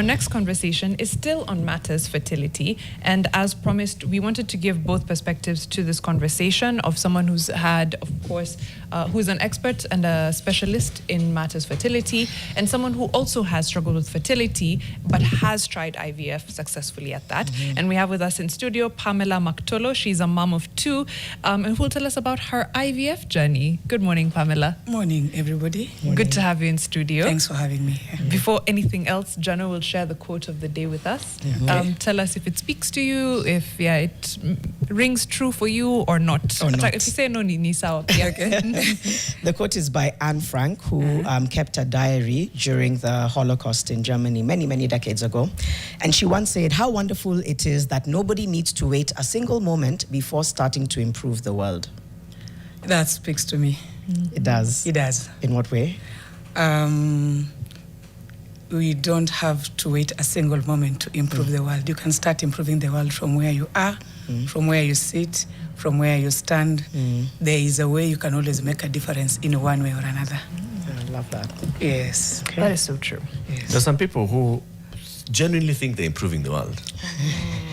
Our next conversation is still on matters fertility, and as promised, we wanted to give both perspectives to this conversation of someone who's had, of course, who's an expert and a specialist in matters fertility, and someone who also has struggled with fertility but has tried IVF successfully at that. And we have with us in studio Pamela Mactolo. She's a mom of two, and who will tell us about her IVF journey. Good morning, Pamela. Morning, everybody. Morning. Good to have you in studio. Thanks for having me here. Before anything else, Jano will share the quote of the day with us. Tell us if it speaks to you, if it rings true for you or not. Or not. If you say no, ni sawa. The quote is by Anne Frank, who kept a diary during the Holocaust in Germany many, many decades ago. And she once said, "How wonderful it is that nobody needs to wait a single moment before starting to improve the world." That speaks to me. It does? It does. In what way? We don't have to wait a single moment to improve the world. You can start improving the world from where you are, from where you sit, from where you stand. There is a way you can always make a difference in one way or another. I love that. Yes. Okay. That is so true. Yes. There are some people who genuinely think they're improving the world,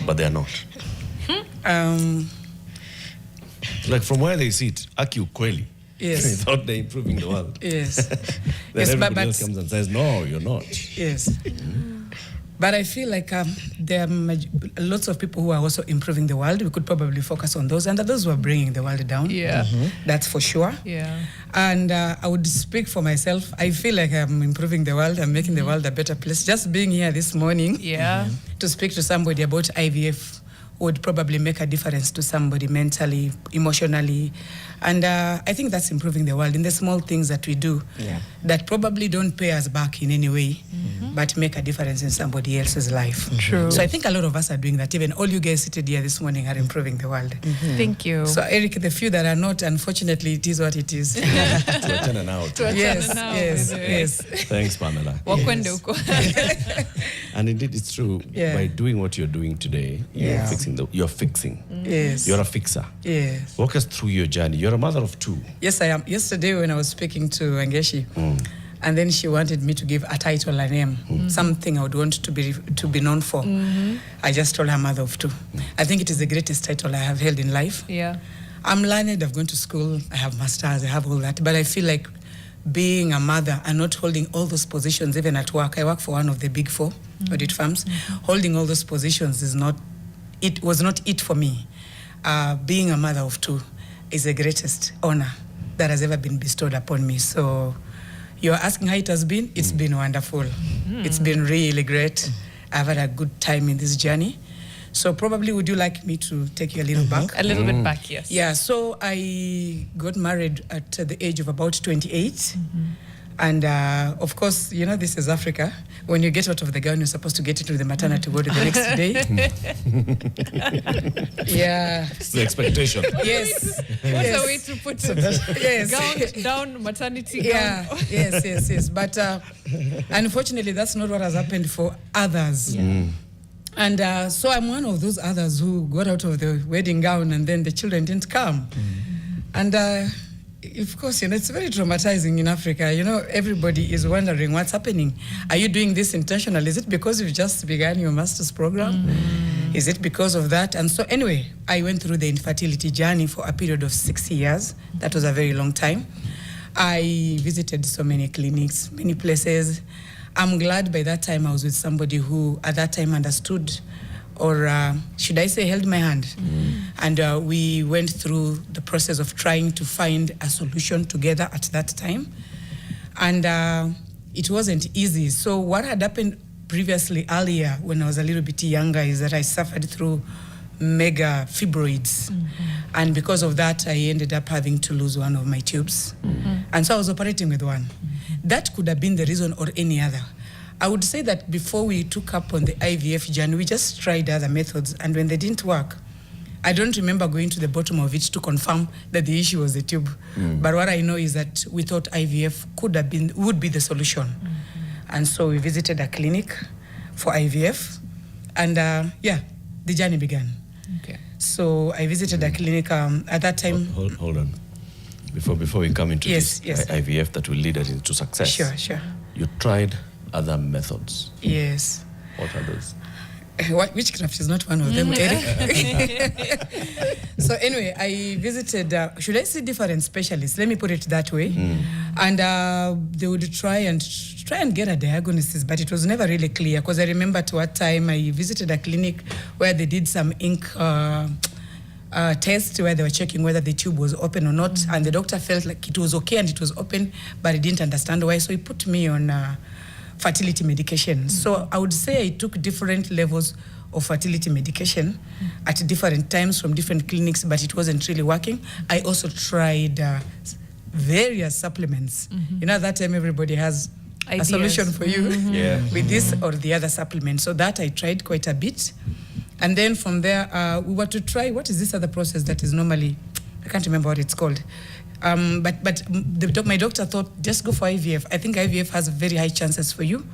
but they are not. Like from where they sit, aki ukweli. Yes. They thought they're improving the world. Yes. Then everybody else comes and says, no, you're not. Yes. But I feel like there are lots of people who are also improving the world. We could probably focus on those, and those who are bringing the world down. Yeah. That's for sure. Yeah. And I would speak for myself. I feel like I'm improving the world. I'm making the world a better place. Just being here this morning to speak to somebody about IVF would probably make a difference to somebody mentally, emotionally. And I think that's improving the world in the small things that we do that probably don't pay us back in any way, but make a difference in somebody else's life. True. So I think a lot of us are doing that. Even all you guys seated here this morning are improving the world. Thank you. So Eric, the few that are not, unfortunately, it is what it is. Yes. Thanks, Pamela. And indeed, it's true. By doing what you're doing today, you're fixing. Yes. You're a fixer. Yes. Walk us through your journey. You're a mother of two. Yes, I am. Yesterday when I was speaking to Angeshi, and then she wanted me to give a title, a name, something I would want to be known for. I just told her mother of two. I think it is the greatest title I have held in life. Yeah. I'm learned, I've gone to school, I have masters, I have all that, but I feel like being a mother and not holding all those positions, even at work. I work for one of the big four audit firms. Holding all those positions was not it for me. Being a mother of two is the greatest honor that has ever been bestowed upon me. So you're asking how it has been? It's been wonderful. It's been really great. I've had a good time in this journey. So probably would you like me to take you a little back? A little bit back, yes. Yeah, so I got married at the age of about 28. And of course, you know, this is Africa. When you get out of the gown, you're supposed to get into the maternity ward the next day. It's the expectation. Yes. What's the way to put it? Yes. Gown down, maternity gown. Yes. But unfortunately, that's not what has happened for others. And so I'm one of those others who got out of the wedding gown and then the children didn't come. And of course, you know, it's very traumatizing in Africa. You know, everybody is wondering what's happening. Are you doing this intentionally? Is it because you've just begun your master's program? Is it because of that? And so anyway, I went through the infertility journey for a period of 6 years. That was a very long time. I visited so many clinics, many places. I'm glad by that time I was with somebody who at that time understood, or should I say held my hand. And we went through the process of trying to find a solution together at that time. And it wasn't easy. So what had happened previously, earlier, when I was a little bit younger, is that I suffered through mega fibroids. And because of that, I ended up having to lose one of my tubes. And so I was operating with one. That could have been the reason or any other. I would say that before we took up on the IVF journey, we just tried other methods, and when they didn't work, I don't remember going to the bottom of it to confirm that the issue was the tube. But what I know is that we thought IVF would be the solution. And so we visited a clinic for IVF, and the journey began. Okay. So I visited a clinic at that time. Hold on. Before we come into this IVF that will lead us into success. Sure. You tried other methods. Yes. What are those? Witchcraft is not one of them, Eric. So anyway, I visited, should I say different specialists? Let me put it that way. And they would try and get a diagnosis, but it was never really clear, because I remember at what time I visited a clinic where they did some ink test where they were checking whether the tube was open or not, and the doctor felt like it was okay and it was open, but he didn't understand why, so he put me on fertility medication. So I would say I took different levels of fertility medication at different times from different clinics, but it wasn't really working. I also tried various supplements. You know, that time everybody has Ideas. a solution for you with this or the other supplement. So that I tried quite a bit. And then from there, we were to try, what is this other process that is normally, I can't remember what it's called. But my doctor thought, just go for IVF. I think IVF has very high chances for you,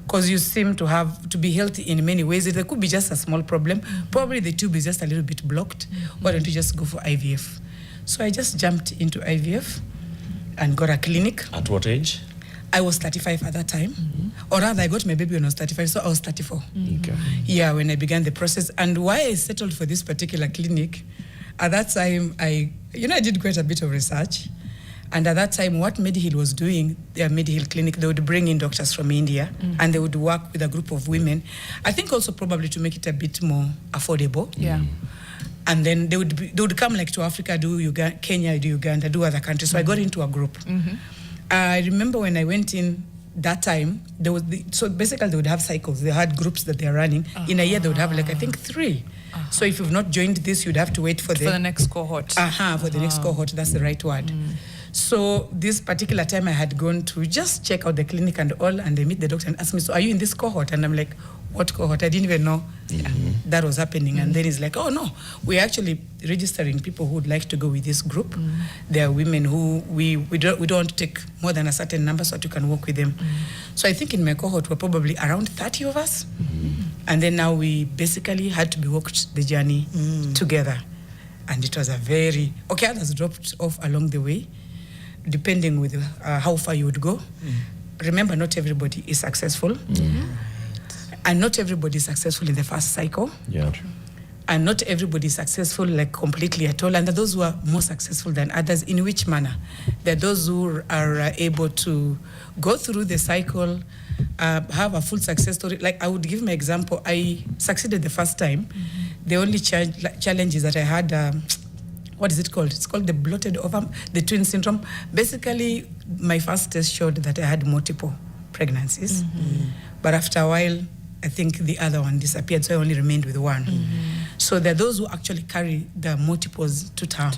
because you seem to have to be healthy in many ways. There could be just a small problem. Probably the tube is just a little bit blocked. Why don't you just go for IVF? So I just jumped into IVF and got a clinic. At what age? I was 35 at that time. Or rather, I got my baby when I was 35, so I was 34. Okay. Yeah, when I began the process. And why I settled for this particular clinic, at that time, I did quite a bit of research. And at that time, what Mediheal was doing, their Mediheal clinic, they would bring in doctors from India, and they would work with a group of women. I think also probably to make it a bit more affordable. Yeah. And then they would come like to Africa, do Uganda, Kenya, do Uganda, do other countries. So I got into a group. I remember when I went in that time, so basically they would have cycles. They had groups that they're running. In a year, they would have like, I think 3. So if you've not joined this, you'd have to wait for the next cohort. For the next cohort, that's the right word. So this particular time I had gone to just check out the clinic and all, and they meet the doctor and ask me, so are you in this cohort? And I'm like, what cohort? I didn't even know that was happening. And then he's like, oh no, we're actually registering people who would like to go with this group. There are women who we don't take more than a certain number so that you can work with them. So I think in my cohort we're probably around 30 of us. And then now we basically had to be walked the journey together. And it was others dropped off along the way, depending with how far you would go. Remember, not everybody is successful. And not everybody is successful in the first cycle. Yeah. And not everybody is successful like completely at all. And there are those who are more successful than others. In which manner? There are those who are able to go through the cycle, have a full success story. Like I would give my example. I succeeded the first time. The only challenge is that I had, what is it called? It's called the bloated ovum, the twin syndrome. Basically, my first test showed that I had multiple pregnancies. But after a while, I think the other one disappeared, so I only remained with one. So there are those who actually carry the multiples to term.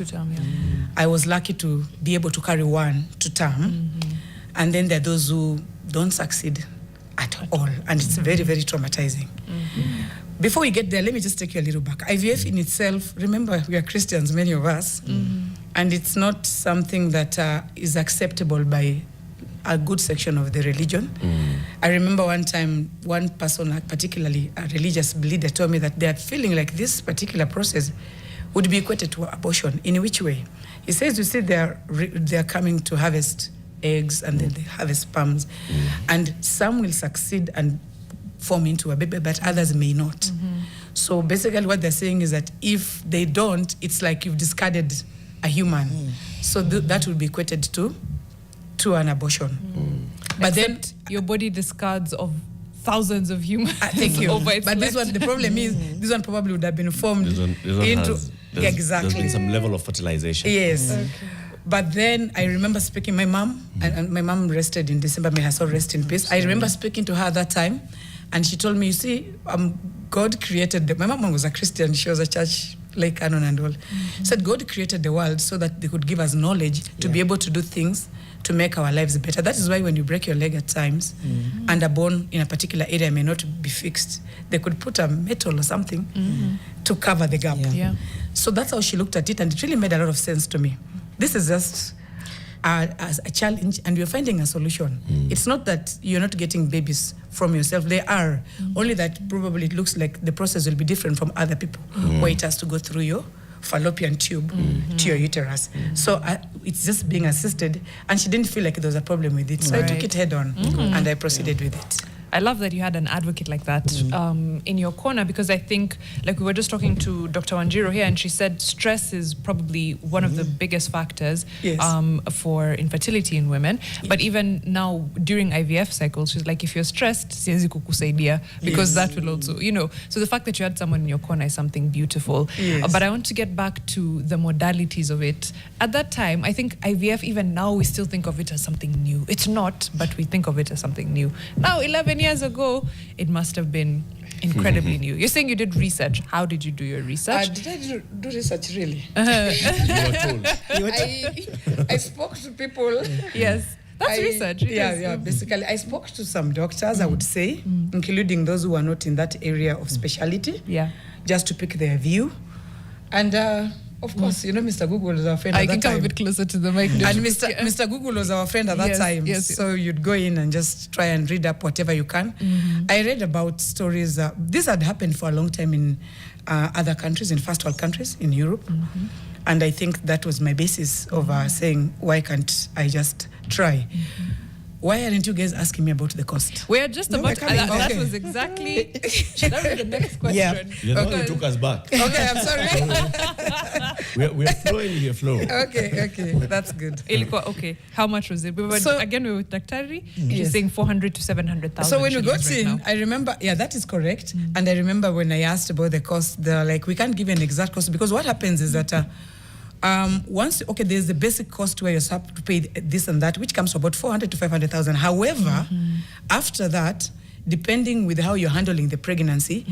I was lucky to be able to carry one to term. And then there are those who don't succeed at all. And it's very, very traumatizing. Before we get there, let me just take you a little back. IVF in itself, remember, we are Christians, many of us. And it's not something that is acceptable by a good section of the religion. I remember one time, one person, particularly a religious leader, told me that they are feeling like this particular process would be equated to abortion. In which way? He says, you see, they are coming to harvest eggs and then they harvest sperms. And some will succeed and form into a baby, but others may not. So basically what they're saying is that if they don't, it's like you've discarded a human. So that would be equated to an abortion. But Except then your body discards of thousands of humans. Thank you. But this one, the problem is, this one probably would have been formed There's been some level of fertilization. Yes. Okay. But then I remember speaking, my mom, and my mom rested in December, may her soul rest in peace. I remember speaking to her that time, and she told me, you see, God created, my mom was a Christian, she was a church like canon and all. Said God created the world so that they could give us knowledge to be able to do things to make our lives better. That is why when you break your leg at times and a bone in a particular area may not be fixed, they could put a metal or something to cover the gap. So that's how she looked at it, and it really made a lot of sense to me. This is just a challenge, and we're finding a solution. It's not that you're not getting babies from yourself. They are. Only that probably it looks like the process will be different from other people, where it has to go through your fallopian tube to your uterus. So it's just being assisted, and she didn't feel like there was a problem with it. So I took it head on, and I proceeded with it. I love that you had an advocate like that in your corner, because I think, like we were just talking to Dr. Wanjiro here, and she said stress is probably one of the biggest factors for infertility in women. But even now during IVF cycles, she's like, if you're stressed, siwezi kukusaidia, because that will also, you know. So the fact that you had someone in your corner is something beautiful. But I want to get back to the modalities of it. At that time, I think IVF, even now, we still think of it as something new. It's not, but we think of it as something new. Now, 11 years ago, it must have been incredibly new. You're saying you did research. How did you do your research? Did I do research, really? You were told. I spoke to people. Yes. That's research. Basically, I spoke to some doctors, I would say, including those who are not in that area of specialty, just to pick their view. And of course, you know, Mr. Google was our friend at that time. I can come a bit closer to the mic. And Mr. Google was our friend at that time. So you'd go in and just try and read up whatever you can. I read about stories. This had happened for a long time in other countries, in first world countries, in Europe. And I think that was my basis of saying, why can't I just try? Why aren't you guys asking me about the cost? We're just about to, that was exactly that was the next question. You know, you took us back. Okay, I'm sorry. we're flowing your flow. Okay, that's good. Okay, how much was it? We were with Daktari. She's saying 400 to 700,000. So when we got in, I remember, that is correct. And I remember when I asked about the cost, they're like, we can't give you an exact cost, because what happens is that there's the basic cost where you have to pay this and that, which comes to about 400 to 500,000. However, after that, depending with how you're handling the pregnancy,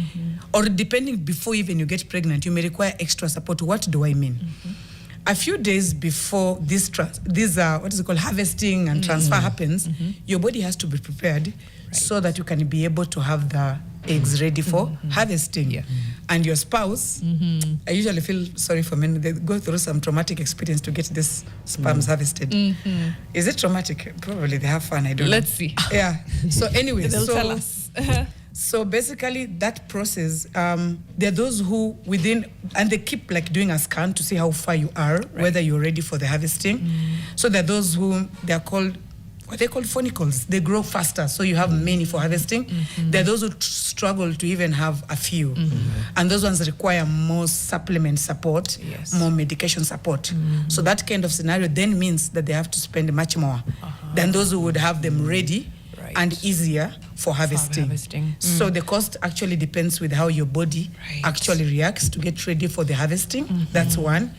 or depending before even you get pregnant, you may require extra support. What do I mean? A few days before this harvesting and transfer happens, your body has to be prepared so that you can be able to have the eggs ready for harvesting. And your spouse, I usually feel sorry for men, they go through some traumatic experience to get this sperms harvested. Is it traumatic? Probably they have fun, I don't know. Let's see. So anyway, they'll tell us. So basically that process, there are those who and they keep like doing a scan to see how far you are, whether you're ready for the harvesting. So there are those who they're called follicles. They grow faster, so you have many for harvesting. There are those who struggle to even have a few. And those ones require more supplement support, more medication support. So that kind of scenario then means that they have to spend much more than those who would have them ready and easier for harvesting. So the cost actually depends with how your body actually reacts to get ready for the harvesting. That's one.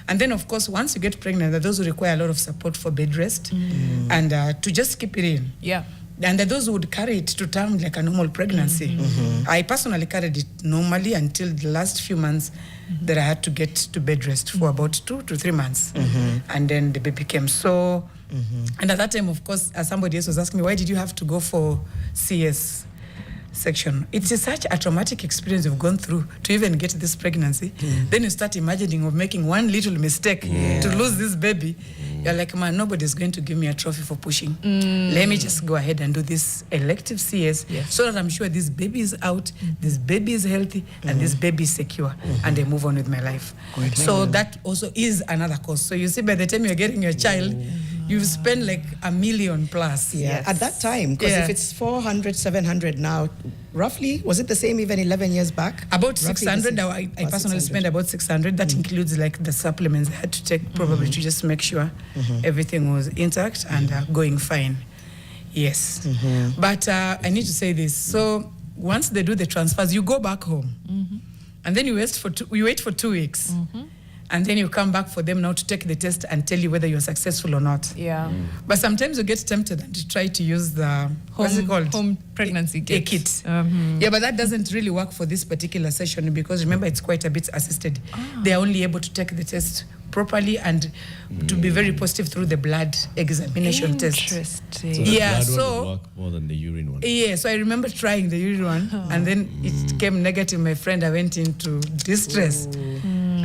And then, of course, once you get pregnant, there are those who require a lot of support for bed rest and to just keep it in. And there are those who would carry it to term like a normal pregnancy. I personally carried it normally until the last few months that I had to get to bed rest for about 2 to 3 months. And then the baby came. So, and at that time, of course, as somebody else was asking me, why did you have to go for CS section? It's such a traumatic experience you've gone through to even get this pregnancy. Then you start imagining of making one little mistake to lose this baby. You're like, man, nobody's going to give me a trophy for pushing. Let me just go ahead and do this elective CS so that I'm sure this baby is out, this baby is healthy, and this baby is secure, and I move on with my life. So that also is another cost. So you see, by the time you're getting your child, you've spent like $1 million plus. At that time, because if it's 400, 700 now, roughly, was it the same even 11 years back? About 600. I personally spent about 600. That includes like the supplements I had to take probably to just make sure everything was intact and going fine. Yes. But I need to say this. So once they do the transfers, you go back home. And then you wait for 2 weeks. And then you come back for them now to take the test and tell you whether you're successful or not. But sometimes you get tempted and to try to use the home pregnancy kit. But that doesn't really work for this particular session because remember it's quite a bit assisted. They are only able to take the test properly and to be very positive through the blood examination test. So the blood one would work more than the urine one. So I remember trying the urine one and then it came negative. My friend, I went into distress.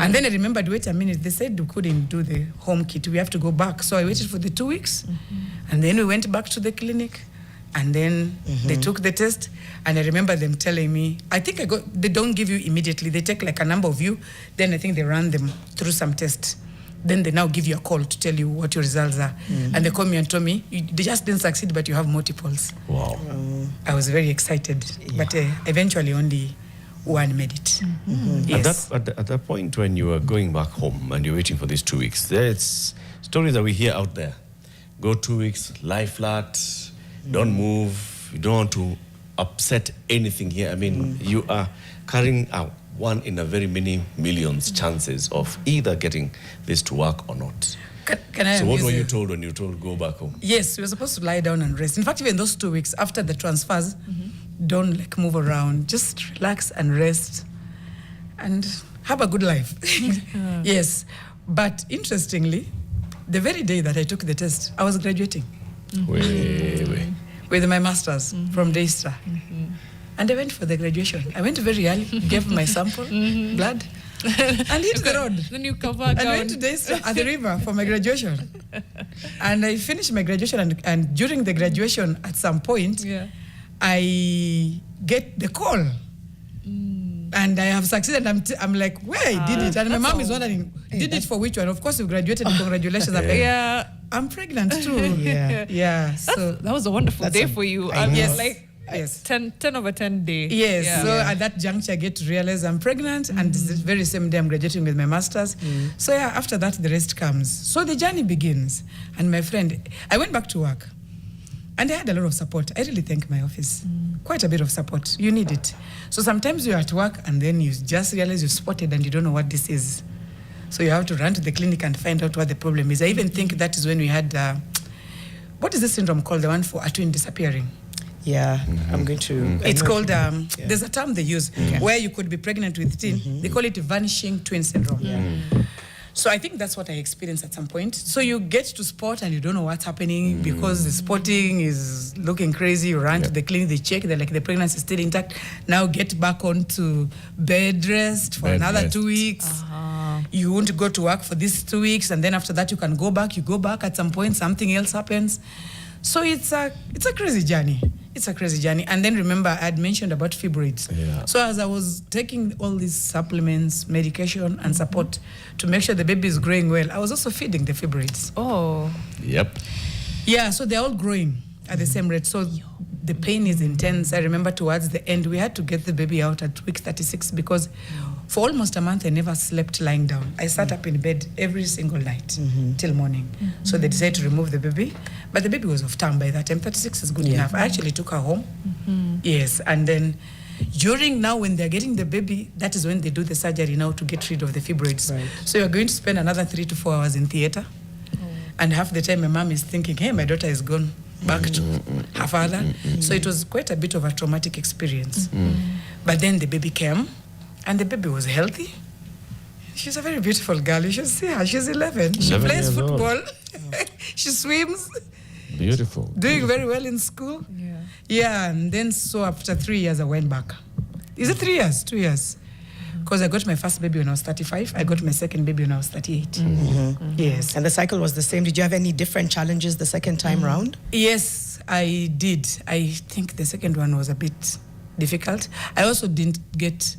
And then I remembered, wait a minute, they said we couldn't do the home kit. We have to go back. So I waited for the 2 weeks. And then we went back to the clinic. And then they took the test. And I remember them telling me, I think they don't give you immediately. They take like a number of you. Then I think they run them through some tests then they now give you a call to tell you what your results are. And they called me and told me, they just didn't succeed, but you have multiples. Wow. I was very excited, but eventually only one made it. Yes. At that point when you were going back home and you're waiting for these 2 weeks, there's stories that we hear out there. Go 2 weeks, lie flat, don't move, you don't want to upset anything here. I mean, you are carrying out one in a very many millions chances of either getting this to work or not. Can I So what use were you it? told when you told go back home? Yes, we were supposed to lie down and rest. In fact, even those 2 weeks after the transfers, don't like move around. Just relax and rest and have a good life. Yes. But interestingly, the very day that I took the test, I was graduating Wait. with my master's from Daystra. And I went for the graduation. I went very early, gave my sample, blood, and hit the road. Then you cover And gown. went to Daystra at the river for my graduation. And I finished my graduation, and during the graduation, at some point, I get the call. And I have succeeded. I'm like, where I did it? And my mom is wondering, did it for which one? Of course, you graduated. Congratulations. I'm like, I'm pregnant too. Yeah. So That was a wonderful day for you. Yes. Like Yes. 10 over 10 day. Yes. Yeah. So at that juncture, I get to realize I'm pregnant, and this is the very same day I'm graduating with my master's. So after that, the rest comes. So the journey begins. And my friend, I went back to work, and I had a lot of support. I really thank my office. Quite a bit of support. You need it. So sometimes you're at work, and then you just realize you've spotted and you don't know what this is. So you have to run to the clinic and find out what the problem is. I even think that is when we had, what is this syndrome called? The one for a twin disappearing. Yeah, I'm going to... It's called, there's a term they use where you could be pregnant with twin. They call it vanishing twin syndrome. So I think that's what I experienced at some point. So you get to spot and you don't know what's happening because the spotting is looking crazy. You run to the clinic, they check, they're like, the pregnancy is still intact. Now get back onto bed rest for another 2 weeks. You want to go to work for these 2 weeks, and then after that you can go back. You go back at some point, something else happens. So it's a crazy journey. It's a crazy journey. And then remember, I had mentioned about fibroids. So as I was taking all these supplements, medication, and support to make sure the baby is growing well, I was also feeding the fibroids. Oh. Yep. Yeah, so they're all growing at the same rate. So the pain is intense. I remember towards the end, we had to get the baby out at week 36 because for almost a month, I never slept lying down. I sat up in bed every single night till morning. So they decided to remove the baby. But the baby was off term by that time. 36 is good enough. I actually took her home. Yes. And then during now when they're getting the baby, that is when they do the surgery now to get rid of the fibroids. So you're going to spend another 3 to 4 hours in theater. And half the time my mom is thinking, hey, my daughter is gone back to her father. So it was quite a bit of a traumatic experience. But then the baby came, and the baby was healthy. She's a very beautiful girl. You should see her. She's 11. She 11 plays years old. football. She swims. Beautiful. Doing very well in school. Yeah, and then so after 3 years, I went back. Is it 3 years? 2 years. Because I got my first baby when I was 35. I got my second baby when I was 38. Yes. And the cycle was the same. Did you have any different challenges the second time round? Yes, I did. I think the second one was a bit difficult. I also didn't get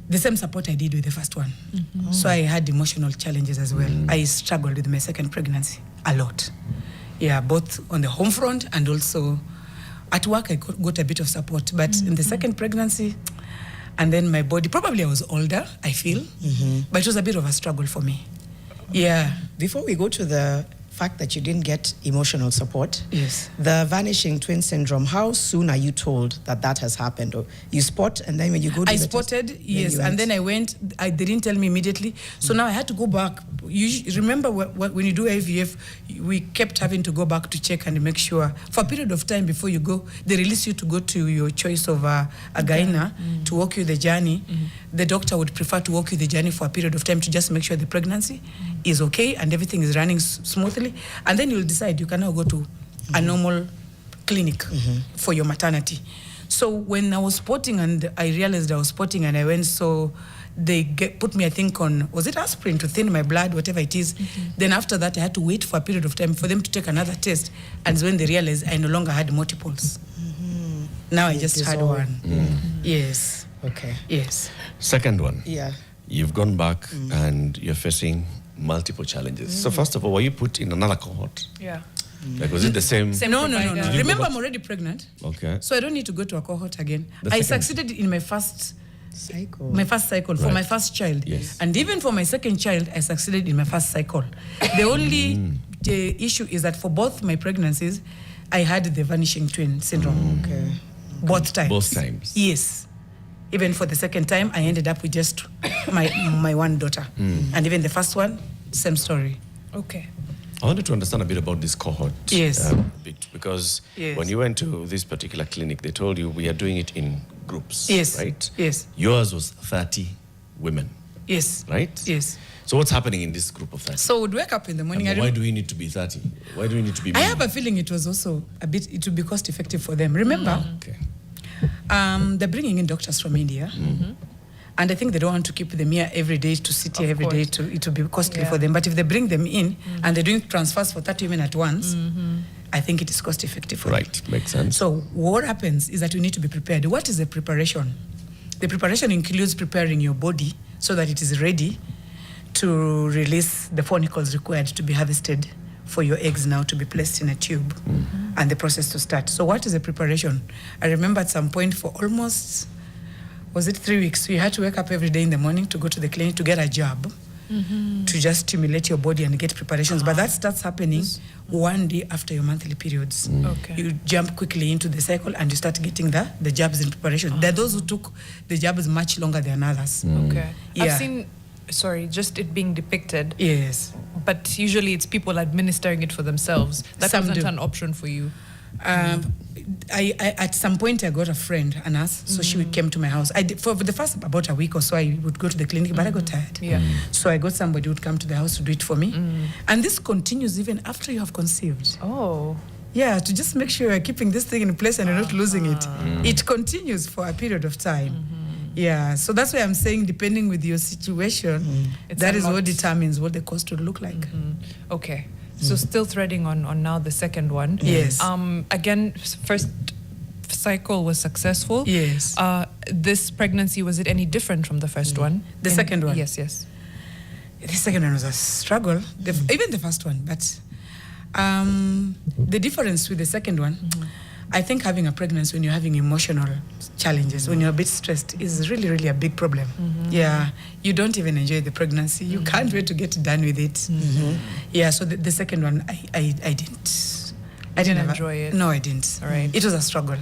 the same support I did with the first one. So I had emotional challenges as well. I struggled with my second pregnancy a lot. Yeah, both on the home front and also at work I got a bit of support. But in the second pregnancy, and then my body, probably I was older, I feel, but it was a bit of a struggle for me. Yeah. Before we go to the fact that you didn't get emotional support, Yes. the vanishing twin syndrome, how soon are you told that that has happened? Or you spot, and then when you go to I the test, spotted, yes, you and went. then I went. They didn't tell me immediately, so now I had to go back. You remember when you do IVF, we kept having to go back to check and make sure for a period of time before you go. They release you to go to your choice of a gyna to walk you the journey. The doctor would prefer to walk you the journey for a period of time to just make sure the pregnancy is okay and everything is running smoothly, and then you'll decide you can now go to a normal clinic for your maternity. So when I was spotting and I realized I was spotting and I went, so they put me, I think, on, was it aspirin to thin my blood, whatever it is. Then after that, I had to wait for a period of time for them to take another test. And when they realized I no longer had multiples. Now I just had one. Yes. Okay. Yes. Second one. Yeah. You've gone back and you're facing multiple challenges. So first of all, were you put in another cohort? Yeah. Like, was it the same? No. provider. Remember, I'm already pregnant. Okay. So I don't need to go to a cohort again. The I second- succeeded in my first Cycle. cycle for Right. my first child. Yes. And even for my second child, I succeeded in my first cycle. The only issue is that for both my pregnancies, I had the vanishing twin syndrome. Okay. Both times. Both times. Yes. Even for the second time, I ended up with just my one daughter. And even the first one, same story. Okay. I wanted to understand a bit about this cohort. Yes. Because Yes. when you went to this particular clinic, they told you we are doing it in groups. Yes. Right? Yes. Yours was 30 women, Yes. right? Yes. So what's happening in this group of 30? So we'd wake up in the morning. And why do we need to be 30? Why do we need to be I many? have a feeling it was also it would be cost effective for them. Remember, Okay. they're bringing in doctors from India. And I think they don't want to keep them here every day to sit here every day. It will be costly Yeah. for them. But if they bring them in and they're doing transfers for 30 women at once, I think it is cost effective for them. Right. Makes sense. So what happens is that you need to be prepared. What is the preparation? The preparation includes preparing your body so that it is ready to release the follicles required to be harvested for your eggs now to be placed in a tube and the process to start. So what is the preparation? I remember at some point for almost, was it 3 weeks? You had to wake up every day in the morning to go to the clinic to get a jab to just stimulate your body and get preparations. But that starts happening one day after your monthly periods. Okay. You jump quickly into the cycle and you start getting the jabs in preparation. There are those who took the jabs much longer than others. Okay. Yeah. I've seen, just it being depicted, Yes. but usually it's people administering it for themselves. That Some wasn't do. an option for you. I at some point I got a friend, a nurse, so she came to my house. I did, for the first about a week or so I would go to the clinic, but I got tired. Yeah. So I got somebody who would come to the house to do it for me. And this continues even after you have conceived. Oh. Yeah, to just make sure you're keeping this thing in place and you're not losing it. It continues for a period of time. Yeah, so that's why I'm saying depending with your situation, It's that a is lot. what determines what the cost would look like. Okay. So still threading on now the second one. Yes. Again, first cycle was successful. Yes. This pregnancy, was it any different from the first one? The second one? Yes, yes. The second one was a struggle, even the first one, but the difference with the second one, I think having a pregnancy when you're having emotional challenges, when you're a bit stressed, is really, really a big problem. Yeah, you don't even enjoy the pregnancy. You can't wait to get done with it. Yeah, so the second one, I didn't. I didn't enjoy it? No, I didn't. All right. It was a struggle.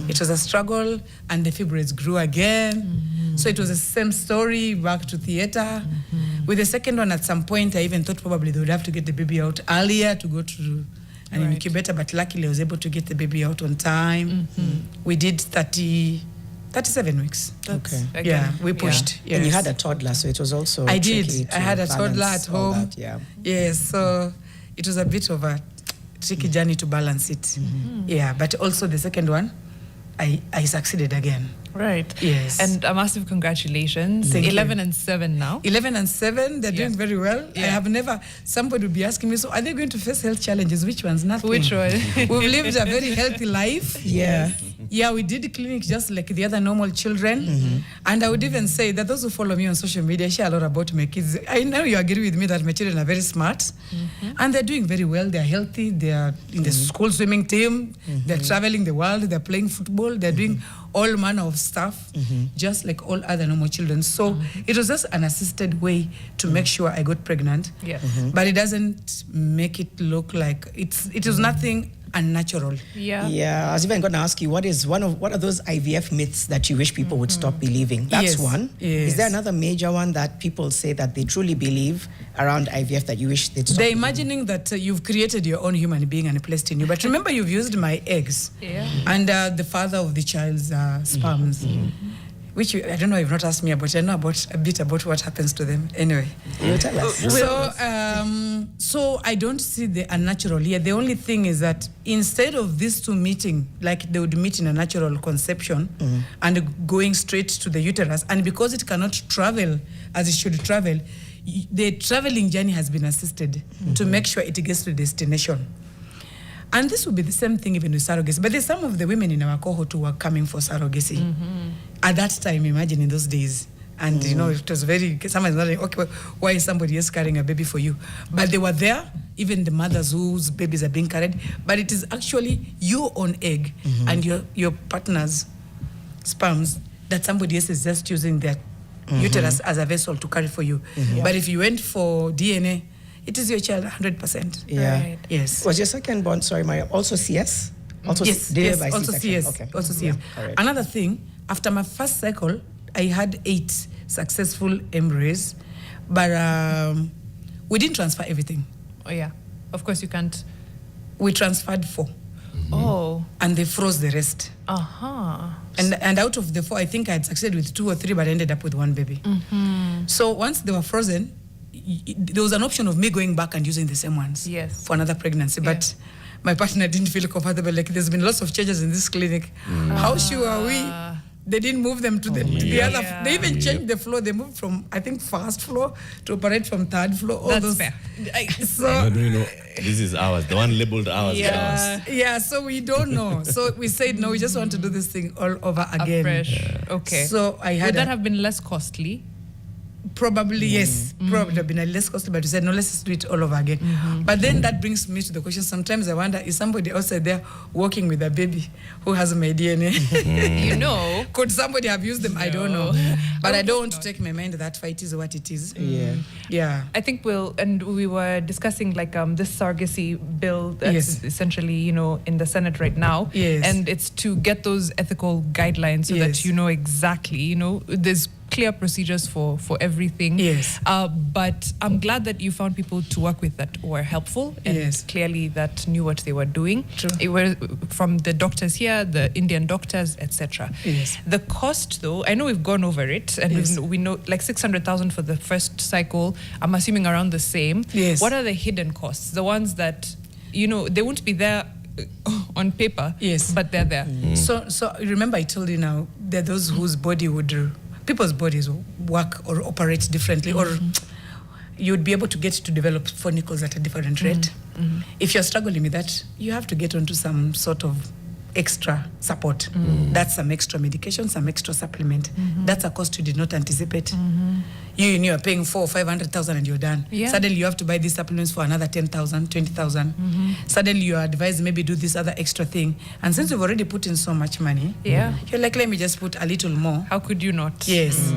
It was a struggle, and the fibroids grew again. So it was the same story, back to theater. With the second one, at some point, I even thought probably they would have to get the baby out earlier to go to an Right. incubator, but luckily I was able to get the baby out on time. We did 37 weeks. That's, Okay. Yeah, we pushed. Yes. And you had a toddler, so it was also I tricky did. I to had a toddler balance at all home. that, yeah. Yes, so it was a bit of a tricky journey to balance it. Yeah, but also the second one, I succeeded again. Right. Yes. And a massive congratulations. Thank you. 11 and 7 now. 11 and 7, they're doing very well. I Yeah. have never, somebody would be asking me, so are they going to face health challenges? Which ones? Nothing. Which one? We've lived a very healthy life. Yeah. Yeah, we did clinic just like the other normal children. And I would even say that those who follow me on social media share a lot about my kids. I know you agree with me that my children are very smart. And they're doing very well. They're healthy. They're in the school swimming team. They're traveling the world. They're playing football. They're doing all manner of stuff, just like all other normal children. So it was just an assisted way to make sure I got pregnant. Yeah. But it doesn't make it look like it was nothing unnatural. Yeah. Yeah, I was even going to ask you, what are those IVF myths that you wish people would stop believing? That's Yes, one. yes. Is there another major one that people say that they truly believe around IVF that you wish they'd stop They're believing? imagining that you've created your own human being and placed in you. But remember, you've used my eggs Yeah. and the father of the child's sperms, which I don't know, you've not asked me about. I know a bit about what happens to them. Anyway. You tell us. So I don't see the unnatural here. The only thing is that instead of these two meeting, like they would meet in a natural conception and going straight to the uterus, and because it cannot travel as it should travel, the traveling journey has been assisted to make sure it gets to destination. And this will be the same thing even with surrogacy. But there's some of the women in our cohort who are coming for surrogacy. At that time, imagine in those days, And, you know, it was very, someone's not like, okay, why is somebody else carrying a baby for you? But they were there, even the mothers whose babies are being carried. But it is actually your own egg and your partner's sperms that somebody else is just using their uterus as a vessel to carry for you. But if you went for DNA, it is your child 100%. Yeah. Right. Yes. Was your second born, sorry, Maya, also CS? Also Yes, delivered by also C-section? CS. Okay. Also CS. Yeah. All right. Another thing, after my first cycle, I had 8 successful embryos, but we didn't transfer everything. Oh, yeah. Of course, you can't. We transferred 4, Oh. and they froze the rest. Uh-huh. And out of the 4, I think I had succeeded with 2 or 3, but I ended up with 1 baby. So once they were frozen, there was an option of me going back and using the same ones Yes. for another pregnancy. Yeah. But my partner didn't feel comfortable. Like, there's been lots of changes in this clinic. How sure are we? They didn't move them to the other. Yeah. They even changed the floor. They moved from, I think, first floor to operate from 3rd floor. All That's those. fair. So How do we know this is ours? The one labeled ours is ours. yeah, so we don't know. So we said no. We just want to do this thing all over again. Afresh. Okay. So I had Would that have been less costly? Probably, yes. Probably have been a less costly, but we said, no, let's just do it all over again. But then that brings me to the question, sometimes I wonder, is somebody outside there working with a baby who has my DNA? You know. Could somebody have used them? I don't know. No. But I don't want to take my mind that fight is what it is. Yeah. Yeah. I think we were discussing like this surrogacy bill that's Yes. essentially, you know, in the Senate right now. Yes. And it's to get those ethical guidelines so that Yes. you know exactly, you know, there's clear procedures for everything. Yes. But I'm glad that you found people to work with that were helpful and Yes. clearly that knew what they were doing. True. It was from the doctors here, the Indian doctors, etc. Yes. The cost, though, I know we've gone over it, and Yes. we know like 600,000 for the first cycle. I'm assuming around the same. Yes. What are the hidden costs? The ones that, you know, they won't be there on paper. Yes. But they're there. So remember I told you now, there are those whose body people's bodies will work or operate differently, or you'd be able to get to develop follicles at a different rate. If you're struggling with that, you have to get onto some sort of extra support. That's some extra medication, some extra supplement. That's a cost you did not anticipate. You are paying 400,000 or 500,000 and you're done. Yeah. Suddenly you have to buy these supplements for another 10,000, 20,000. Suddenly you are advised maybe do this other extra thing. And since you've already put in so much money, Yeah. you're like, let me just put a little more. How could you not? Yes.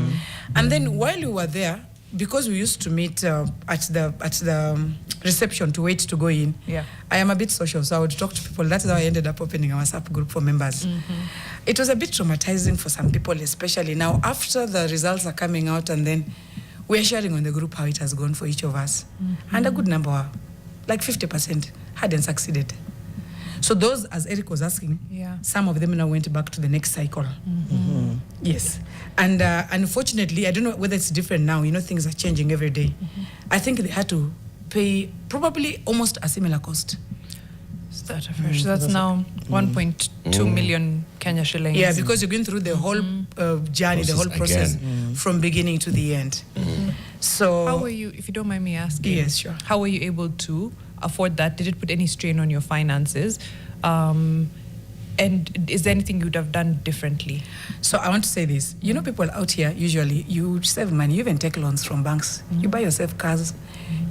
And then while we were there, because we used to meet at the reception to wait to go in, Yeah. I am a bit social, so I would talk to people. That's how I ended up opening a WhatsApp group for members. It was a bit traumatizing for some people, especially now after the results are coming out, and then we're sharing on the group how it has gone for each of us. And a good number, like 50%, hadn't succeeded. So those, as Eric was asking, Yeah. some of them now went back to the next cycle. Yes. And unfortunately, I don't know whether it's different now. You know, things are changing every day. I think they had to pay probably almost a similar cost. Start afresh. That's now 1.2 million Kenya shillings. Yeah, because you're going through the whole journey, the whole process from beginning to the end. So How were you, if you don't mind me asking? Yes, sure. How were you able to afford that? Did it put any strain on your finances? And is there anything you would have done differently? So I want to say this. You know, people out here, usually, you save money, you even take loans from banks. You buy yourself cars,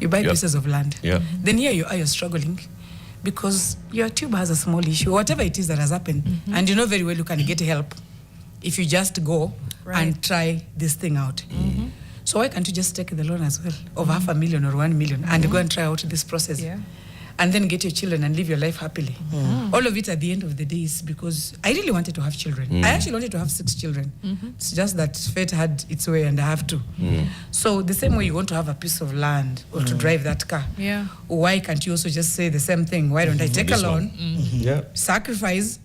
you buy pieces of land. Yeah. Then here you are, you're struggling because your tube has a small issue, whatever it is that has happened. And you know very well you can get help if you just go and try this thing out. So why can't you just take the loan as well of 500,000 or 1 million and go and try out this process? Yeah. And then get your children and live your life happily. All of it at the end of the day is because I really wanted to have children. I actually wanted to have 6 children. It's just that fate had its way and I have to. So the same way you want to have a piece of land or to drive that car, Yeah. why can't you also just say the same thing? Why don't I take a This loan, Yeah. sacrifice,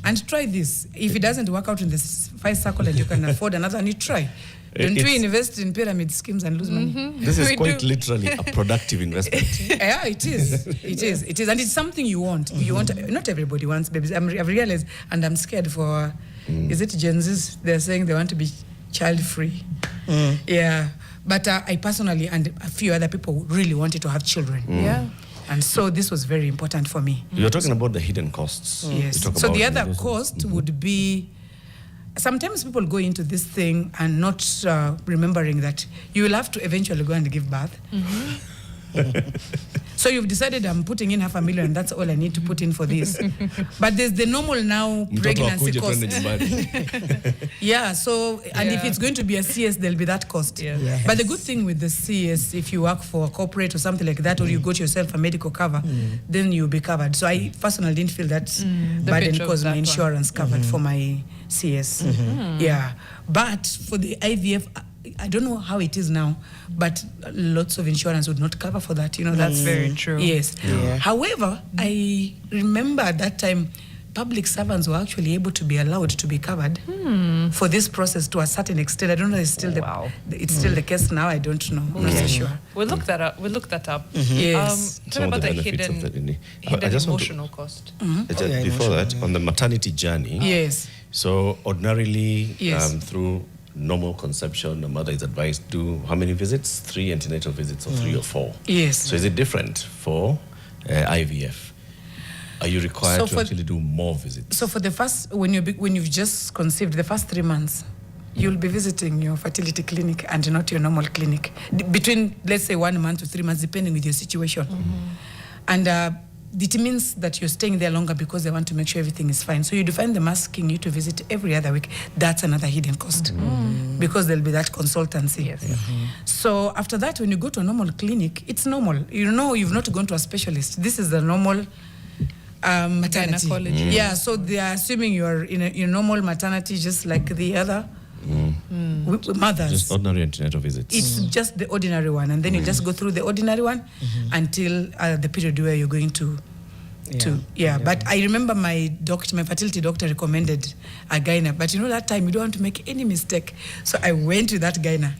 and try this? If it doesn't work out in the 5th cycle and you can afford another, and you try. Don't we It's- invest in pyramid schemes and lose money? This is We quite do. literally a productive investment. Yeah, it is. It is. It is. And it's something you want. You want. Not everybody wants babies. I've realized, and I'm scared for, is it Gen Zs? They're saying they want to be child-free. Yeah. But I personally, and a few other people, really wanted to have children. Yeah. And so this was very important for me. You're talking about the hidden costs. Yes. You talk So about the other those- cost would be sometimes people go into this thing and not remembering that you will have to eventually go and give birth. So you've decided I'm putting in $500,000, that's all I need to put in for this. But there's the normal now pregnancy cost. Yeah, so, and if it's going to be a CS, there'll be that cost. Yes. But the good thing with the CS, if you work for a corporate or something like that, or you got yourself a medical cover, then you'll be covered. So I personally didn't feel that burden because my insurance covered for my CS. Yeah, but for the IVF, I don't know how it is now, but lots of insurance would not cover for that. You know, that's very true. Yes. Yeah. However, I remember at that time, public servants were actually able to be allowed to be covered for this process to a certain extent. I don't know. It's still it's still the case now. I don't know. I'm not so sure. We'll look that up. We'll look that up. Yes. What about the hidden emotional cost? Before that, on the maternity journey. Yes. So ordinarily, through normal conception, the mother is advised to do how many visits? 3 antenatal visits, or 3 or 4. Yes. So is it different for IVF? Are you required to actually do more visits? So for the first, when you've just conceived, the first 3 months, you'll be visiting your fertility clinic and not your normal clinic. Between, let's say, 1 month to 3 months, depending with your situation. And it means that you're staying there longer because they want to make sure everything is fine. So you define them asking you to visit every other week. That's another hidden cost because there'll be that consultancy. Yes. So after that, when you go to a normal clinic, it's normal. You know, you've not gone to a specialist. This is the normal maternity. Gynecology. Yeah, so they are assuming you're in a normal maternity just like the other mothers. Just ordinary antenatal visits. It's just the ordinary one, and then you just go through the ordinary one until the period where you're going to. But I remember my fertility doctor recommended a gyna, but you know that time you don't want to make any mistake, so I went to that gyna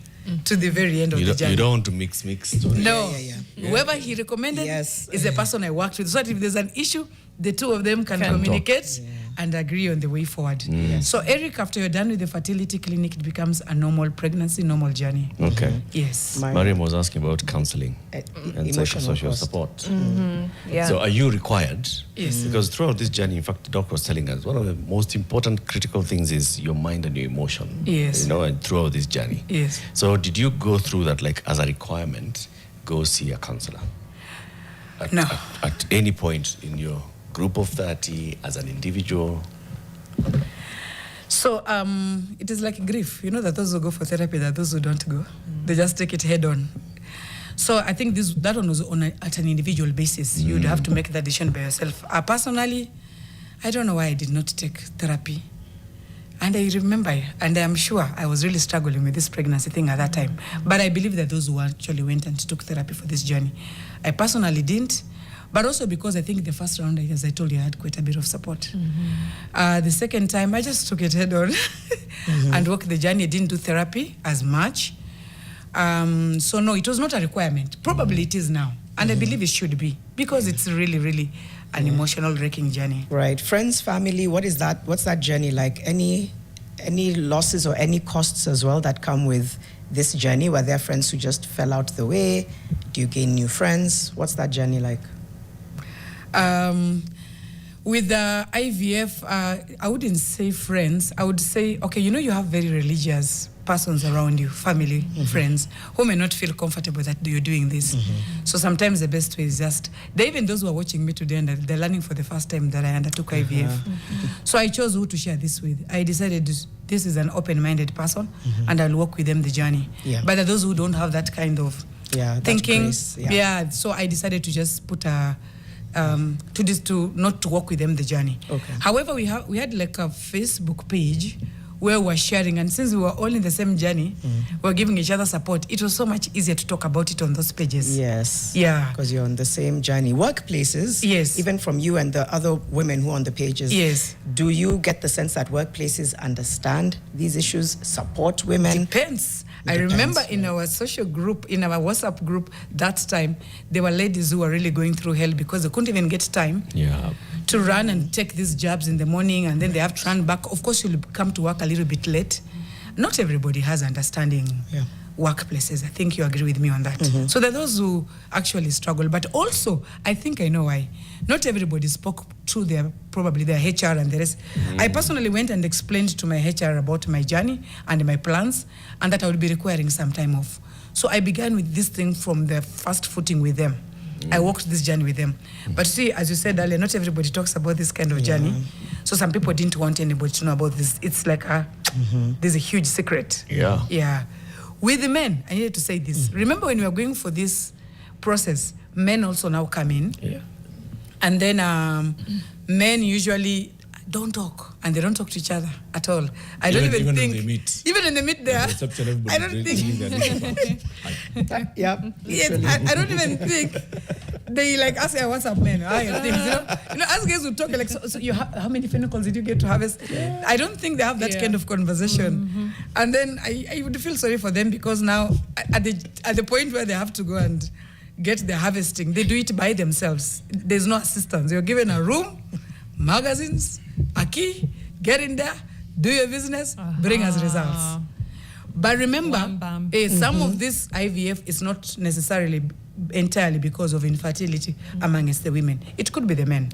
to the very end of the journey. You don't want to mix stories. No, whoever he recommended is the person I worked with, so that if there's an issue, the two of them can communicate and agree on the way forward. So Eric, after you're done with the fertility clinic, it becomes a normal pregnancy, normal journey. Okay. Yes. Mariam was asking about counseling and psychosocial support. So are you required? Yes. Because throughout this journey, in fact, the doctor was telling us one of the most important critical things is your mind and your emotion. Yes. You know, and throughout this journey. Yes. So did you go through that, like, as a requirement, go see a counselor? No. At any point in your group of 30, as an individual? So it is like grief. You know that those who go for therapy, there are those who don't go. They just take it head on. So I think that one was at an individual basis. You'd have to make that decision by yourself. Personally, I don't know why I did not take therapy. And I remember, and I'm sure I was really struggling with this pregnancy thing at that time. But I believe that those who actually went and took therapy for this journey. I personally didn't. But also because I think the first round, as I told you, I had quite a bit of support. The second time, I just took it head on and walked the journey. I didn't do therapy as much. So no, it was not a requirement. Probably it is now. And I believe it should be because it's really, really an emotional wrecking journey. Right. Friends, family, what is that? What's that journey like? Any losses or any costs as well that come with this journey? Were there friends who just fell out the way? Do you gain new friends? What's that journey like? With the IVF, I wouldn't say friends. I would say, okay, you know, you have very religious persons around you, family, friends, who may not feel comfortable that you're doing this. So sometimes the best way is just, even those who are watching me today and they're learning for the first time that I undertook IVF. So I chose who to share this with. I decided this is an open-minded person and I'll walk with them the journey. But there are those who don't have that kind of thinking. So I decided to just put not to walk with them the journey. However, we had like a Facebook page where we're sharing, and since we were all in the same journey, we're giving each other support. It was so much easier to talk about it on those pages. Yes. Yeah. Because you're on the same journey. Workplaces, yes, even from you and the other women who are on the pages, yes, do you get the sense that workplaces understand these issues, support women? Depends. I remember in our social group, in our WhatsApp group, that time, there were ladies who were really going through hell because they couldn't even get time to run and take these jobs in the morning, and then they have to run back. Of course, you'll come to work a little bit late. Not everybody has understanding workplaces. I think you agree with me on that. So there are those who actually struggle, but also I think I know why. Not everybody spoke to probably their HR and the rest. I personally went and explained to my HR about my journey and my plans, and that I would be requiring some time off. So I began with this thing from the first footing with them. I walked this journey with them. But see, as you said earlier, not everybody talks about this kind of journey. So some people didn't want anybody to know about this. It's like there's a huge secret. Yeah. With the men, I needed to say this. Remember when we were going for this process, men also now come in. And then men usually don't talk, and they don't talk to each other at all. I don't even think. When they meet. Even when they meet there, I don't think. Yes, I don't even think they like ask, what's up, man? As guys would talk like, so you how many phenicals did you get to harvest? I don't think they have that kind of conversation. And then I would feel sorry for them, because now at the point where they have to go and get the harvesting, they do it by themselves. There's no assistance. You're given a room, magazines, a key, get in there, do your business, bring us results. But remember, some of this IVF is not necessarily entirely because of infertility amongst the women. It could be the men.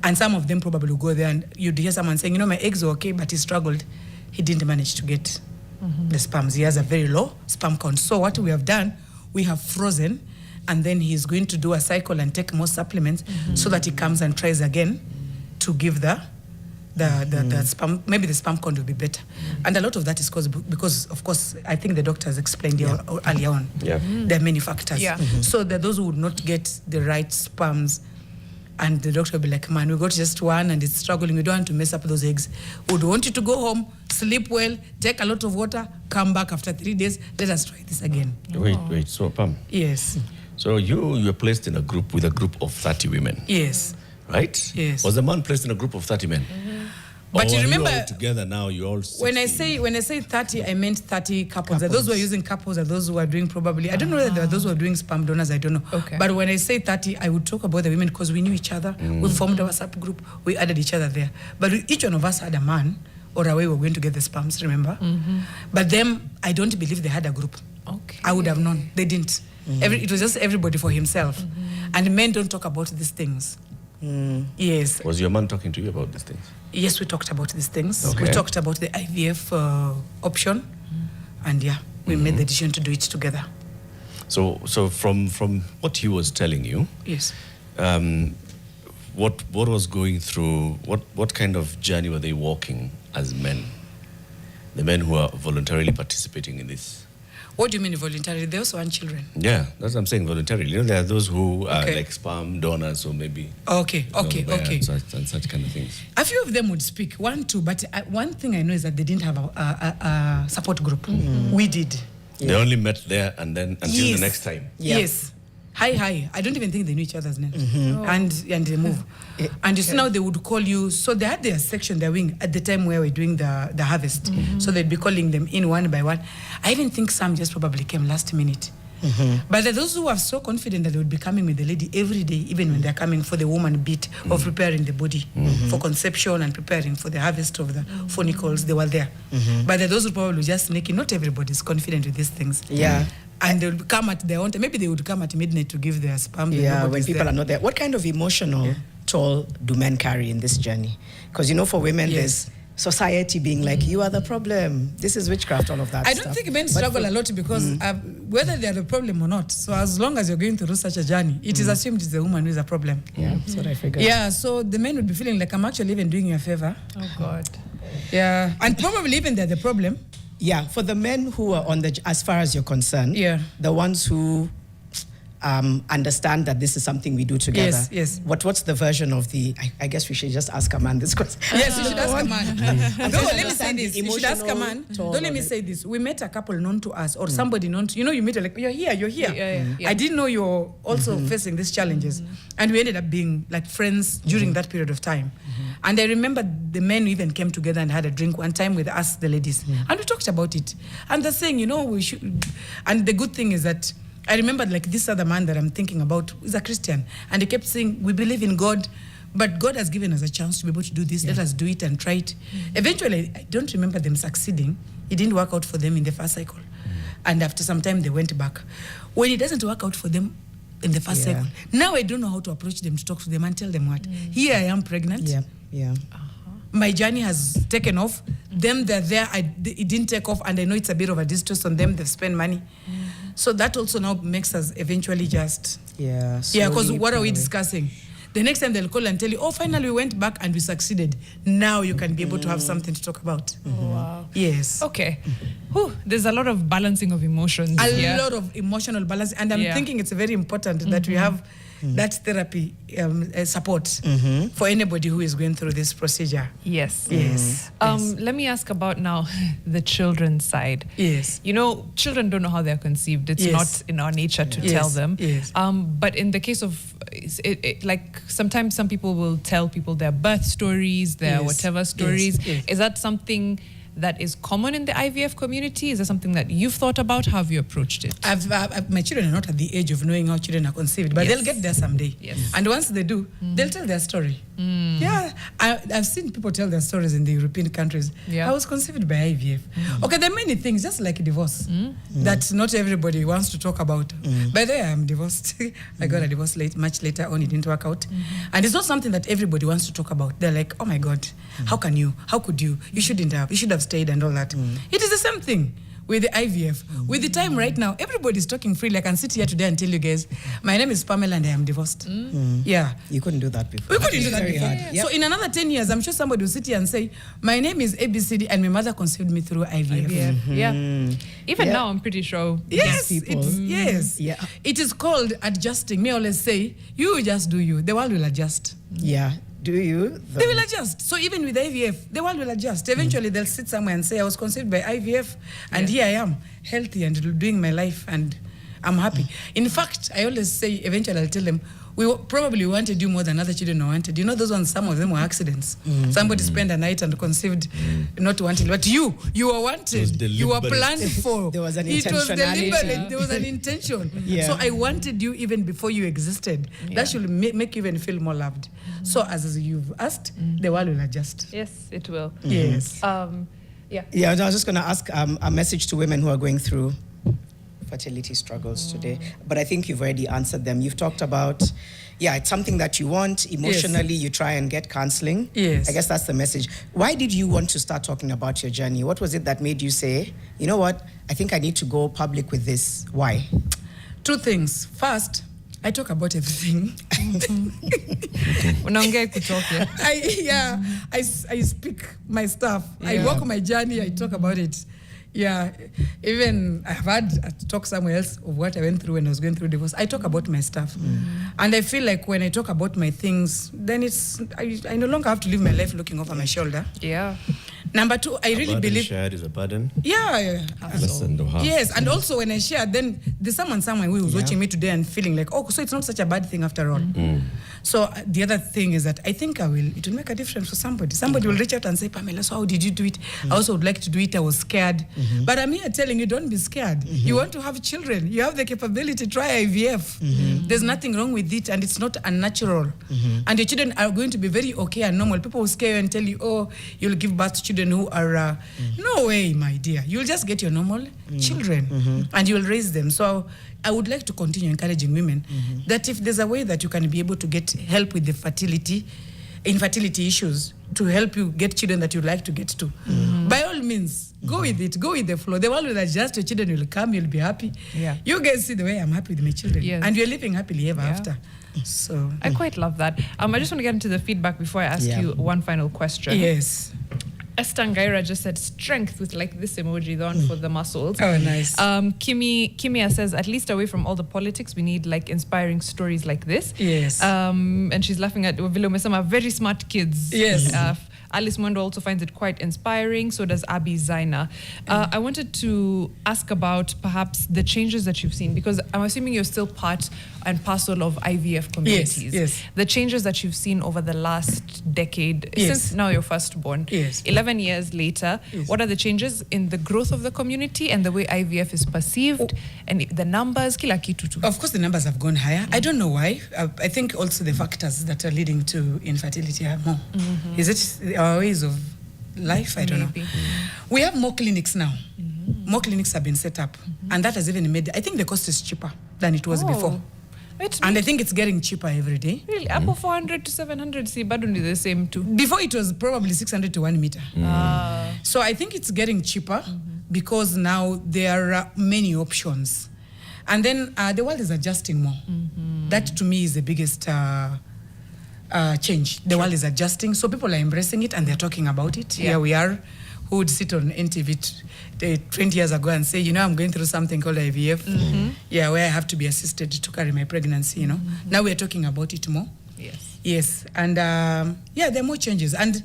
And some of them probably will go there, and you'd hear someone saying, my eggs are okay, but he struggled. He didn't manage to get the sperms. He has a very low sperm count. So what we have done, we have frozen, and then he's going to do a cycle and take more supplements so that he comes and tries again to give the sperm. Maybe the sperm count will be better. And a lot of that is because of course, I think the doctor has explained earlier on. There are many factors. So there are those who would not get the right sperms, and the doctor will be like, man, we got just one and it's struggling. We don't want to mess up those eggs. We would want you to go home, sleep well, take a lot of water, come back after 3 days. Let us try this again. Wait. So, Pam. Yes. So you were placed in a group with a group of 30 women. Yes. Right? Yes. Was the man placed in a group of 30 men? But you remember, you all together now, you all 60? when I say 30, I meant 30 couples. Those who are using couples are those who are doing probably, I don't know whether there are those who are doing sperm donors, I don't know. But when I say 30, I would talk about the women because we knew each other. We formed a WhatsApp group. We added each other there. But each one of us had a man or a way we were going to get the sperms, remember? But them, I don't believe they had a group. I would have known. They didn't. It was just everybody for himself. And men don't talk about these things. Yes. Was your man talking to you about these things? Yes, we talked about these things. We talked about the IVF option, and we made the decision to do it together. So from what he was telling you, yes, what was going through? What kind of journey were they walking as men? The men who are voluntarily participating in this. What do you mean voluntarily? They also want children. Yeah, that's what I'm saying, voluntarily. There are those who are like sperm donors, or maybe... Okay. And such kind of things. A few of them would speak, 1, 2, but one thing I know is that they didn't have a support group. We did. They only met there and then until the next time. Yes. Hi. I don't even think they knew each other's names. And they move. And you see now they would call you. So they had their section, their wing, at the time where we're doing the harvest. So they'd be calling them in one by one. I even think some just probably came last minute. But there are those who are so confident that they would be coming with the lady every day, even when they're coming for the woman bit of preparing the body for conception and preparing for the harvest of the follicles. They were there. But there are those who probably just sneaking. Not everybody is confident with these things. And they would come at their own time. Maybe they would come at midnight to give their sperm. When people are not there. What kind of emotional toll do men carry in this journey? Because, for women, there's society being like, you are the problem. This is witchcraft, all of that I don't think men struggle a lot because whether they are the problem or not, so as long as you're going through such a journey, it is assumed it's the woman who is a problem. That's what I figured. Yeah, so the men would be feeling like, I'm actually even doing you a favor. Oh, God. Yeah, and probably even they're the problem. Yeah, for the men who are as far as you're concerned, the ones who understand that this is something we do together. Yes. What's the version of the? I guess we should just ask a man this question. Yes, we should ask a man. No, let me say this. You should ask a man. Don't let me say this. We met a couple known to us, or somebody known to you meet like, you're here. I didn't know you're also facing these challenges, and we ended up being like friends during that period of time. And I remember the men even came together and had a drink one time with us, the ladies, and we talked about it. And they're saying, we should. And the good thing is that I remembered like this other man that I'm thinking about is a Christian, and he kept saying, we believe in God, but God has given us a chance to be able to do this. Let us do it and try it. Eventually, I don't remember them succeeding. It didn't work out for them in the first cycle. and after some time they went back. When it doesn't work out for them in the first cycle, now I don't know how to approach them, to talk to them and tell them what. Here I am pregnant. My journey has taken off. Them, they're there. It didn't take off, and I know it's a bit of a distress on them. They've spent money. So that also now makes us eventually just... because what are we discussing? The next time they'll call and tell you, oh, finally we went back and we succeeded. Now you can be able to have something to talk about. Wow. Yes. Okay. Whew, there's a lot of balancing of emotions A lot of emotional balance. And I'm thinking it's very important that we have that therapy support for anybody who is going through this procedure. Yes. Yes. Let me ask about now the children's side. Yes. You know, children don't know how they're conceived. It's not in our nature to tell them. Yes. But in the case of, like sometimes some people will tell people their birth stories, their whatever stories. Yes. Is that something that is common in the IVF community? Is that something that you've thought about? How have you approached it? My children are not at the age of knowing how children are conceived, but they'll get there someday. Yes. And once they do, they'll tell their story. Yeah, I've seen people tell their stories in the European countries. I was conceived by IVF. Okay, there are many things, just like divorce, that not everybody wants to talk about. By the way, I'm divorced. I got a divorce much later on. It didn't work out. And it's not something that everybody wants to talk about. They're like, oh my God, how can you? How could you? You shouldn't have. You should have stayed and all that. It is the same thing with the IVF. With the time right now, everybody's talking freely. I can sit here today and tell you guys, my name is Pamela and I am divorced. Yeah. You couldn't do that before. We couldn't do that before. So in another 10 years, I'm sure somebody will sit here and say, my name is ABCD and my mother conceived me through IVF. Yeah. Even now, I'm pretty sure. Yes, it is called adjusting. Me always say, you just do you. The world will adjust. Yeah. Do you? They will adjust. So even with IVF, the world will adjust. Eventually, they'll sit somewhere and say, I was conceived by IVF, and here I am, healthy and doing my life, and I'm happy. In fact, I always say, eventually I'll tell them, we probably wanted you more than other children wanted. You know, those ones, some of them were accidents. Somebody spent a night and conceived not wanting. But you were wanted. You were planned for. There was an It was intentionality. deliberate. There was an intention. So I wanted you even before you existed. That should make you even feel more loved. So as you've asked, the world will adjust. Yes, it will. Yes. I was just going to ask a message to women who are going through fertility struggles today, but I think you've already answered them. You've talked about, it's something that you want. Emotionally, you try and get counseling. Yes. I guess that's the message. Why did you want to start talking about your journey? What was it that made you say, you know what, I think I need to go public with this? Why? Two things. First, I talk about everything. I speak my stuff. I walk my journey. I talk about it. Yeah, even I've had a talk somewhere else of what I went through when I was going through divorce. I talk about my stuff. And I feel like when I talk about my things, then I no longer have to live my life looking over my shoulder. Yeah. Number two, I really believe... shared is a burden. Yeah. Listen to her. Yes, and also when I share, then there's someone somewhere who was watching me today and feeling like, oh, so it's not such a bad thing after all. So the other thing is that I think it will make a difference for somebody. Somebody will reach out and say, Pamela, so how did you do it? I also would like to do it. I was scared. But I'm here telling you, don't be scared. You want to have children. You have the capability. Try IVF. There's nothing wrong with it, and it's not unnatural. And your children are going to be very okay and normal. People will scare you and tell you, oh, you'll give birth to children who are... No way, my dear. You'll just get your normal children, and you'll raise them. So I would like to continue encouraging women that if there's a way that you can be able to get help with the infertility issues, to help you get children that you'd like to get to, by all means, go with it, go with the flow. The world will adjust, your children will come, you'll be happy. Yeah. You guys see the way I'm happy with my children, and you're living happily ever after. So I quite love that. I just want to get into the feedback before I ask you one final question. Yes. Esther Ngaira just said strength with like this emoji, the one for the muscles. Oh, nice. Kimia says, at least away from all the politics, we need like inspiring stories like this. Yes. And she's laughing at Vile Umesema, very smart kids. Yes. Alice Mondo also finds it quite inspiring. So does Abby Zaina. I wanted to ask about perhaps the changes that you've seen, because I'm assuming you're still part and parcel of IVF communities. Yes. The changes that you've seen over the last decade, since now you're firstborn, 11 years later, what are the changes in the growth of the community and the way IVF is perceived, and the numbers, kila kitu tu? Of course, the numbers have gone higher. I don't know why. I think also the factors that are leading to infertility are more. Is it our ways of life? I don't know. We have more clinics now. More clinics have been set up. And that has even made, I think the cost is cheaper than it was before. And I think it's getting cheaper every day. Really? Up of 400 to 700, see, but only the same too. Before it was probably 600 to 1 meter. So I think it's getting cheaper because now there are many options. And then the world is adjusting more. That to me is the biggest change. The world is adjusting. So people are embracing it and they're talking about it. Here we are, who would sit on NTV 20 years ago and say, you know, I'm going through something called IVF. Yeah, where I have to be assisted to carry my pregnancy, you know. Now we're talking about it more. Yes. And yeah, there are more changes. And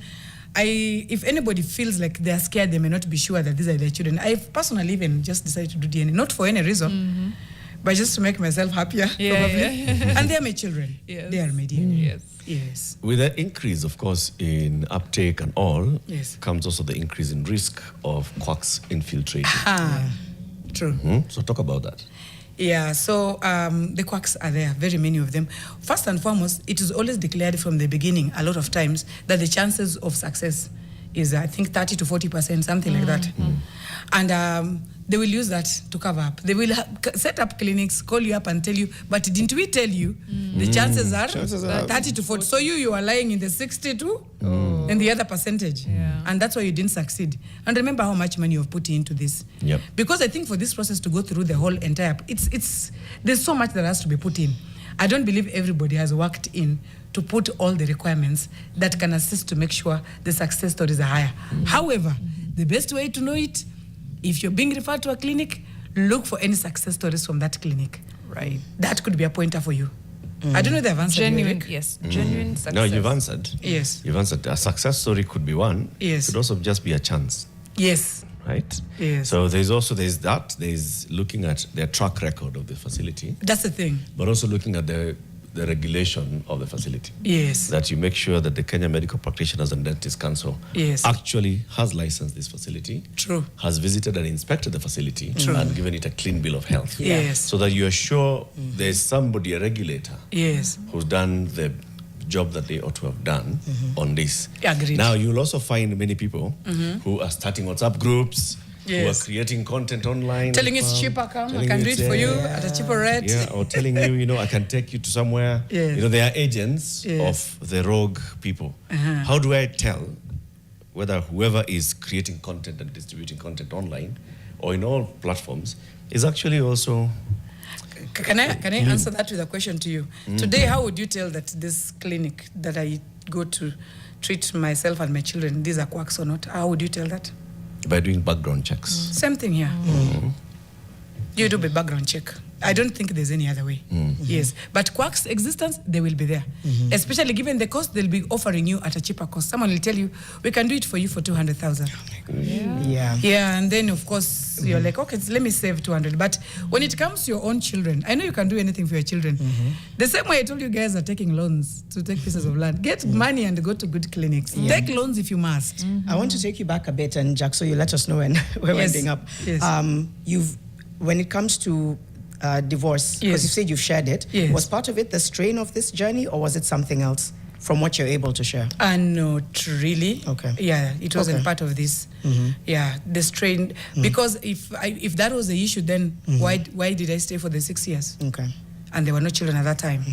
if anybody feels like they're scared, they may not be sure that these are their children. I've personally even just decided to do DNA, not for any reason, but just to make myself happier, probably. And they are my children. They are my DNA. Yes. With the increase, of course, in uptake and all, comes also the increase in risk of quacks infiltrating. True. So talk about that. Yeah, so the quacks are there, very many of them. First and foremost, it is always declared from the beginning, a lot of times, that the chances of success is, I think, 30 to 40%, something like that. And they will use that to cover up. They will set up clinics, call you up and tell you, but didn't we tell you? The chances are 30 to 40. So you are lying in the 62 and the other percentage. And that's why you didn't succeed. And remember how much money you've put into this. Because I think for this process to go through the whole entire, there's so much that has to be put in. I don't believe everybody has worked in to put all the requirements that can assist to make sure the success stories are higher. However, the best way to know it, if you're being referred to a clinic, look for any success stories from that clinic. Right. That could be a pointer for you. I don't know if they've answered. Genuine, genuine success. No, you've answered. Yes. You've answered. A success story could be one. Yes. It could also just be a chance. Yes. Right? Yes. So there's looking at their track record of the facility. That's the thing. But also looking at the regulation of the facility. Yes. That you make sure that the Kenya Medical Practitioners and Dentists Council actually has licensed this facility. True. Has visited and inspected the facility and given it a clean bill of health. Yes. So that you are sure there's somebody, a regulator, who's done the job that they ought to have done on this. Agreed. Now, you'll also find many people who are starting WhatsApp groups, who are creating content online. Telling you it's cheaper, come, I can do it for you at a cheaper rate. Yeah, or telling you, you know, I can take you to somewhere. You know, they are agents of the rogue people. How do I tell whether whoever is creating content and distributing content online or in all platforms is actually also... Can I answer that with a question to you? Today, how would you tell that this clinic that I go to treat myself and my children, these are quacks or not? How would you tell that? By doing background checks. Same thing here. You do a background check. I don't think there's any other way. Yes. But quacks' existence, they will be there. Especially given the cost, they'll be offering you at a cheaper cost. Someone will tell you, we can do it for you for 200,000. Yeah, and then of course, you're like, okay, let me save 200. But when it comes to your own children, I know you can do anything for your children. The same way I told you guys are taking loans to take pieces of land. Get money and go to good clinics. Take loans if you must. I want to take you back a bit, and Jack, so you let us know when we're ending up. When it comes to divorce, because you said you've shared it, was part of it the strain of this journey, or was it something else from what you're able to share? Not really. Okay. Yeah, it wasn't part of this. Yeah, the strain, because if that was the issue, then why did I stay for the 6 years? Okay. And there were no children at that time.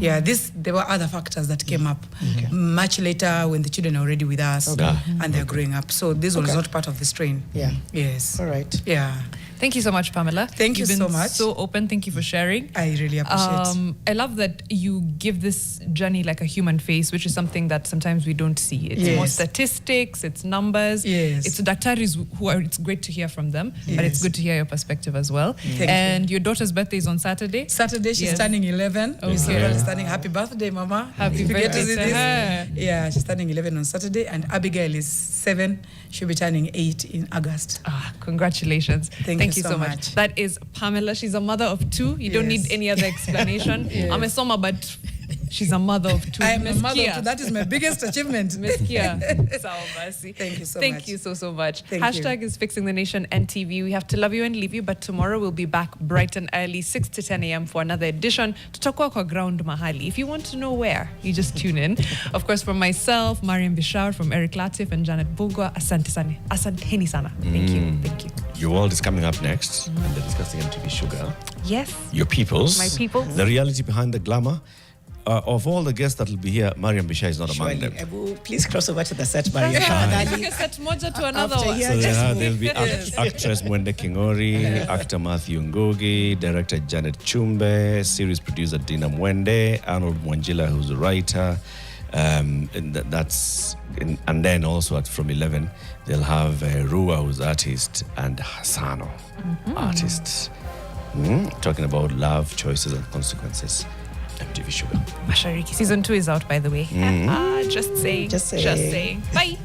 Yeah, there were other factors that came up much later when the children are already with us and they're growing up. So this was not part of the strain. Yeah. Yes. All right. Yeah. Thank you so much, Pamela. Thank you so much. So open. Thank you for sharing. I really appreciate. I love that you give this journey like a human face, which is something that sometimes we don't see. It's more statistics, it's numbers. It's daktaris who are, it's great to hear from them, but it's good to hear your perspective as well. Thank you. Your daughter's birthday is on Saturday. She's turning 11. She's turning, happy birthday, Mama. Happy birthday to her. Yeah, she's turning 11 on Saturday, and Abigail is 7. She'll be turning 8 in August. Congratulations. Thank you so much. That is Pamela. She's a mother of 2. You don't need any other explanation. I'm a soma, but She's a mother of two. I am a Miss mother. Kia. That is my biggest achievement. Miss Kia. Thank you so Thank much. you so much. Thank Hashtag you. is Fixing the Nation NTV. We have to love you and leave you, but tomorrow we'll be back bright and early, 6 to 10 a.m. for another edition. Tutakuwa kwa ground mahali. If you want to know where, you just tune in. Of course, from myself, Mariam Bishar, from Eric Latif and Janet Bugwa, asanteni sana. Thank you. Thank you. Your world is coming up next, and they're discussing MTV Sugar. Yes. Your peoples. My peoples. The reality behind the glamour. Of all the guests that will be here, Mariam Bishai is not among Surely. them. Ebu, please cross over to the set, Maria. Take a set moja to another After one. here, So just there'll be actress Mwende Kingori, actor Matthew Ngogi, director Janet Chumbe, series producer Dina Mwende, Arnold Mwanjila, who's a writer. And then also from 11, they'll have Rua, who's artist, and Hassano, artist. Talking about love, choices, and consequences. MTV Sugar. Mashariki. Season 2 is out, by the way. Just saying. Just saying. Bye.